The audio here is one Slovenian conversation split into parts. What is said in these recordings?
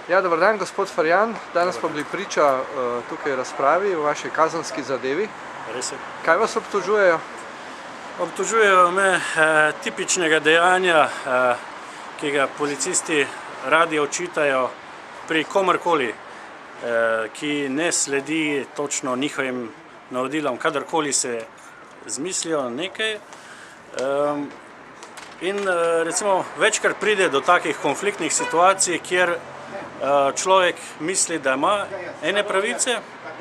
Ja, dober dan, gospod Farjan. Danes pa bili priča tukaj razpravi v vaši kazenski zadevi. Res je. Kaj vas obtožujejo? Obtožujejo me tipičnega dejanja, ki ga policisti radi očitajo pri komorkoli, ki ne sledi točno njihovim navodilom, kadarkoli se zmislijo nekaj. In recimo večkrat pride do takih konfliktnih situacij, kjer človek misli, da ima ene pravice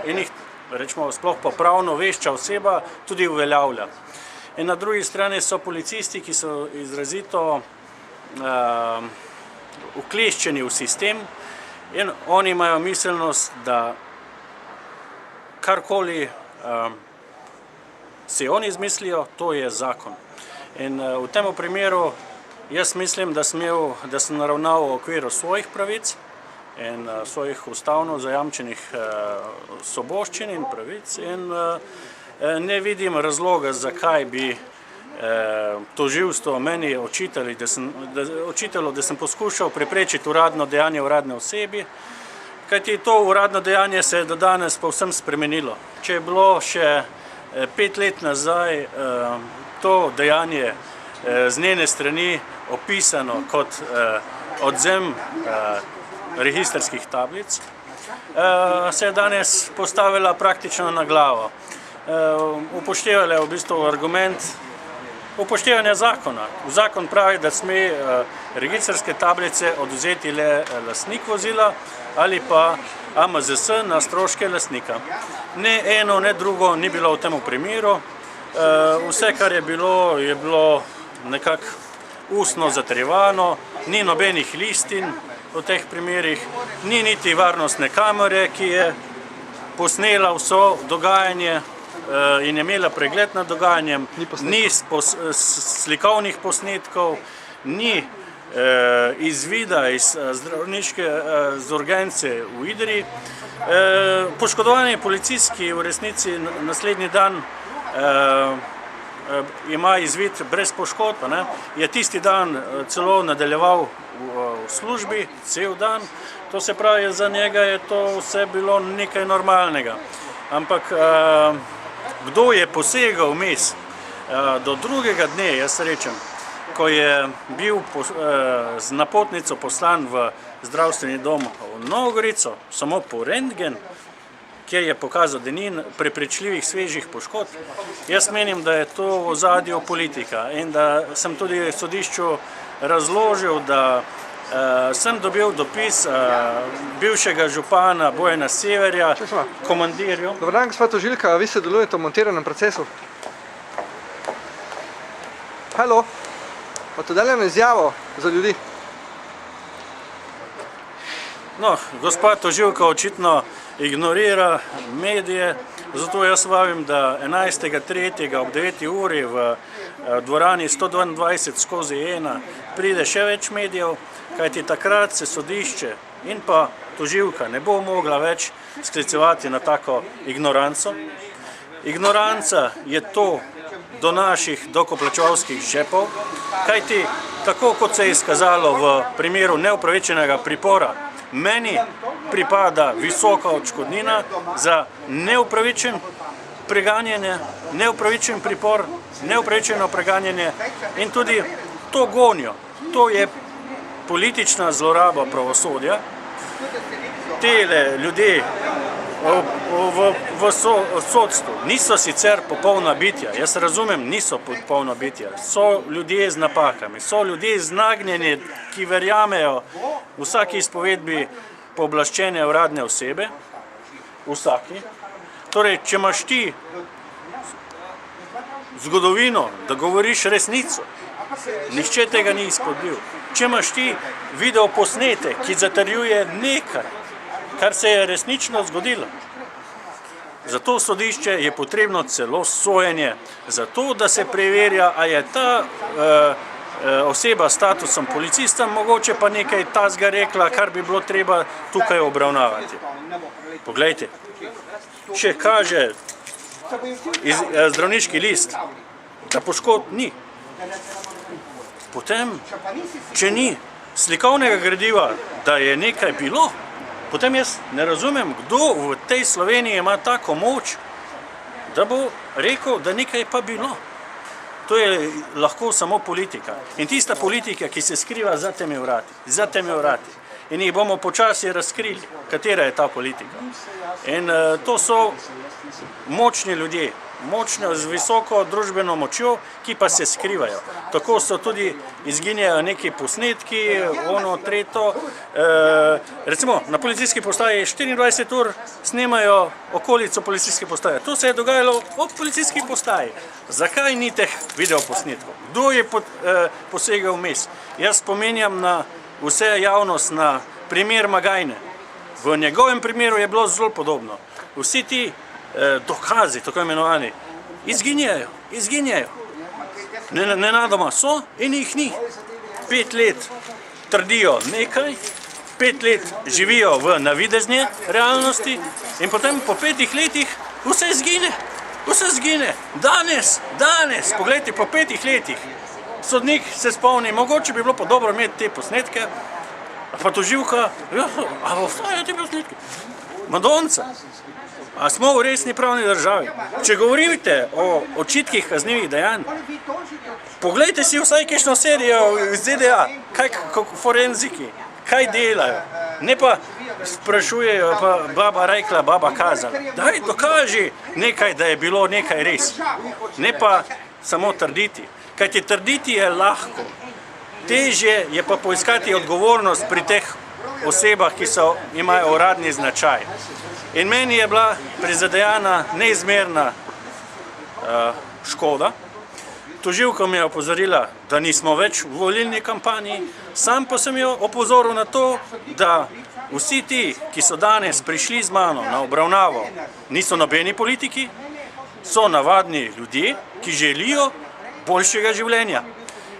in jih, recimo, sploh pa pravno vešča oseba tudi uveljavlja. In na drugi strani so policisti, ki so izrazito ukleščeni v sistem in oni imajo miselnost, da karkoli si oni izmislijo, to je zakon. In v tem primeru jaz mislim, da sem naravnal v okviru svojih pravic in svojih ustavno zajamčenih svoboščin in pravic in ne vidim razloga, zakaj bi tožilstvo meni očitalo, da sem poskušal preprečiti uradno dejanje uradne osebi, kajti to uradno dejanje se je do danes povsem spremenilo. Če je bilo še 5 let nazaj to dejanje z njene strani opisano kot odvzem registrskih tablic, se je danes postavila praktično na glavo. Upoštevala je v bistvu argument upoštevanja zakona. Zakon pravi, da sme registrske tablice odvzeti le lastnik vozila ali pa AMZS na stroške lastnika. Ne eno, ne drugo ni bilo v tem primeru. Vse, kar je bilo nekako ustno zatrjevano, ni nobenih listin v teh primerih, ni niti varnostne kamere, ki je posnela vso dogajanje in je imela pregled nad dogajanjem, ni slikovnih posnetkov, ni izvida iz zdravniške z urgence v Idriji. Poškodovani policist, ki v resnici naslednji dan ima izvid brez poškodb, je tisti dan celo nadaljeval v službi, cel dan. To se pravi, za njega je to vse bilo nekaj normalnega. Ampak kdo je posegal vmes do drugega dne, jaz rečem, ko je bil z napotnico poslan v zdravstveni dom v Novo Gorico, samo po rentgen, kjer je pokazal, da ni preprečljivih svežih poškodb. Jaz menim, da je to v ozadju politika in da sem tudi sodišču razložil, da sem dobil dopis bivšega župana Bojana Severja, komandirju. Dobar dan, gospod tožilka, vi sodelujete v montiranem procesu? Halo, imate daljeno izjavo za ljudi? No, gospod tožilka očitno ignorira medije, zato jaz vabim, da 11.3. ob 9. uri v dvorani 122/1 pride še več medijev, kajti takrat se sodišče in pa tožilka ne bo mogla več sklicevati na tako ignoranco. Ignoranca je to do naših davkoplačevalskih žepov, kajti tako kot se je izkazalo v primeru neupravičenega pripora, meni pripada visoka odškodnina za neupravičen preganjanje, neupravičen pripor, neupravičeno preganjanje in tudi to gonjo. To je politična zloraba pravosodja. Tele ljudje v sodstvu niso sicer popolna bitja, jaz razumem, niso popolna bitja, so ljudje z napakami, so ljudje z nagnjenjem, ki verjamejo vsaki izpovedbi pooblaščene uradne osebe, vsaki. Torej, če imaš ti zgodovino, da govoriš resnico, nihče tega ni izpodbil. Če imaš ti videoposnetek, ki zatrjuje nekaj, kar se je resnično zgodilo. Zato sodišče je potrebno celo sojenje, zato da se preverja, a je ta oseba s statusom policista mogoče pa nekaj tazga rekla, kar bi bilo treba tukaj obravnavati. Poglejte, če kaže zdravniški list, da poškodb ni, potem, če ni, slikovnega gradiva, da je nekaj bilo, potem jaz ne razumem, kdo v tej Sloveniji ima tako moč, da bo rekel, da nekaj je pa bilo. To je lahko samo politika. In tista politika, ki se skriva za temi vrati. In jih bomo počasi razkrili, katera je ta politika. In to so močni ljudje, močni z visoko družbeno močjo, ki pa se skrivajo. Tako so tudi izginjajo neki posnetki, ono, treto. Recimo na policijski postaji 24 ur snemajo okolico policijske postaje. To se je dogajalo ob policijski postaji. Zakaj ni teh videoposnetkov? Kdo je posegal vmes? Jaz spominjam na vse javnost na primer Magajne. V njegovem primeru je bilo zelo podobno. Vsi ti dokazi, tako imenovani, izginjajo. Nenadoma so in jih ni. 5 let trdijo nekaj, 5 let živijo v navidezne realnosti in potem po 5 letih vse izgine. Danes, poglejte, po 5 letih sodnik se spomni, mogoče bi bilo pa dobro imeti te posnetke, pa tožilka, a obstajajo te posnetke? Madonca. A smo v resni pravni državi? Če govorite o očitkih kaznivih dejanj, poglejte si vsaj kakšno serijo iz ZDA, forenziki, kaj delajo. Ne pa sprašujejo, pa baba rekla, baba kazala. Daj, dokaži nekaj, da je bilo nekaj res. Ne pa samo trditi. Kajti trditi je lahko. Težje je pa poiskati odgovornost pri teh osebah, ki imajo uradni značaj. In meni je bila prizadejana neizmerna škoda. Tožilka me je opozorila, da nismo več v volilni kampanji, sam pa sem jo opozoril na to, da vsi ti, ki so danes prišli z mano na obravnavo, niso nobeni politiki, so navadni ljudje, ki želijo boljšega življenja.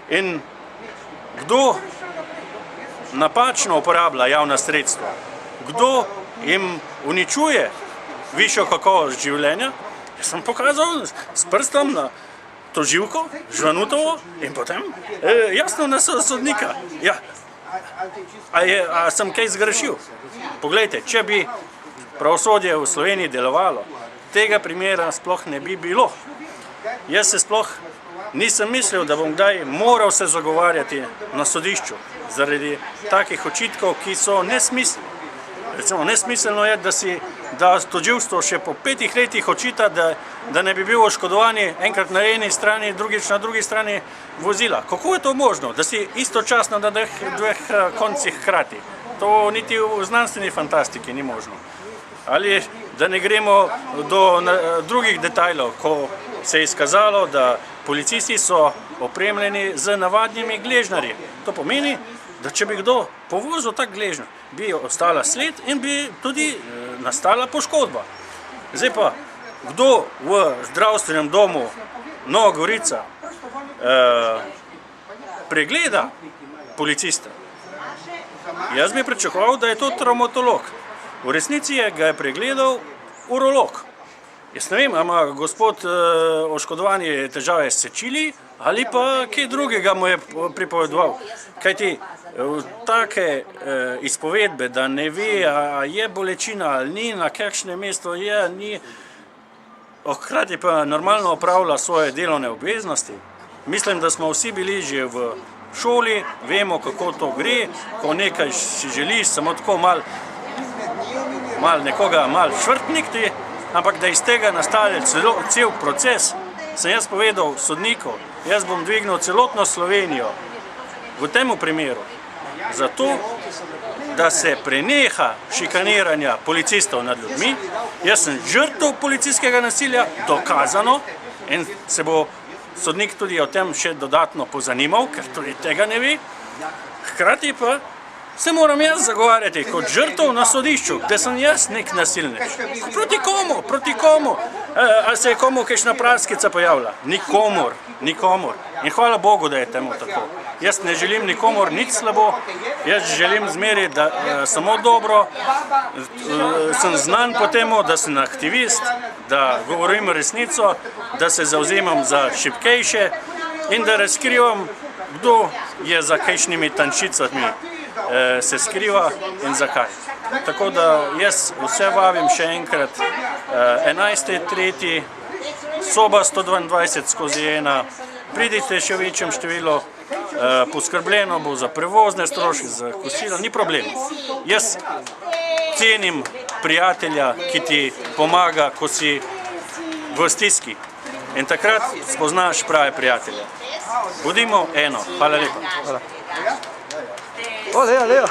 In kdo napačno uporablja javna sredstva, kdo jim uničuje višjo kakovost življenja, sem pokazal s prstom na tožilko, Žvanutovo in potem jasno na sodnika. Ja. A sem kaj zgrešil? Poglejte, če bi pravosodje v Sloveniji delovalo, tega primera sploh ne bi bilo. Jaz se sploh nisem mislil, da bom kdaj moral se zagovarjati na sodišču zaradi takih očitkov, ki so nesmiselni. Recimo, nesmiselno je, da tožilstvo še po 5 letih očita, da ne bi bil oškodovani enkrat na eni strani, drugič na drugi strani vozila. Kako je to možno, da si istočasno na dveh koncih hkrati? To niti v znanstveni fantastiki ni možno. Ali da ne gremo do drugih detajlov, ko se je izkazalo, da policisti so opremljeni z navadnimi gležnarji. To pomeni, da če bi kdo povozil tak gležnjar, bi ostala sled in bi tudi nastala poškodba. Zdaj pa, kdo v zdravstvenem domu Nova Gorica pregleda policista? Jaz bi pričakoval, da je to travmatolog. V resnici ga je pregledal urolog. Jaz ne vem, ima gospod oškodovanje težave s sečili ali pa kaj drugega mu je pripovedoval. Kajti take izpovedbe, da ne ve, a je bolečina ali ni, na kakšnem mestu je, ni, hkrati pa normalno opravlja svoje delovne obveznosti. Mislim, da smo vsi bili že v šoli, vemo, kako to gre, ko nekaj si želiš, samo tako nekoga švrtnikti, ampak da iz tega nastane cel proces, sem jaz povedal sodniku, jaz bom dvignil celotno Slovenijo v temu primeru, zato, da se preneha šikaniranja policistov nad ljudmi. Jaz sem žrtev policijskega nasilja, dokazano, in se bo sodnik tudi o tem še dodatno pozanimal, ker tudi tega ne ve. Hkrati pa se moram jaz zagovarjati kot žrtev na sodišču, da sem jaz nek nasilnež. Proti komu? Proti komu? Ali se je komu kakšna praskica pojavila? Nikomur. In hvala Bogu, da je temu tako. Jaz ne želim nikomur nič slabo, jaz želim zmeri, da samo dobro, sem znan po temu, da sem aktivist, da govorim resnico, da se zavzemam za šibkejše in da razkrivam, kdo je za kakšnimi tančicami se skriva in zakaj. Tako da jaz vse vabim še enkrat, 11.3. soba 122/1, pridite še v večjem številu, poskrbljeno bo za prevozne stroške, za kosilo, ni problem. Jaz cenim prijatelja, ki ti pomaga, ko si v stiski. In takrat spoznaš prave prijatelje. Bodimo eno. Hvala lepa. Hvala. Olej, olej.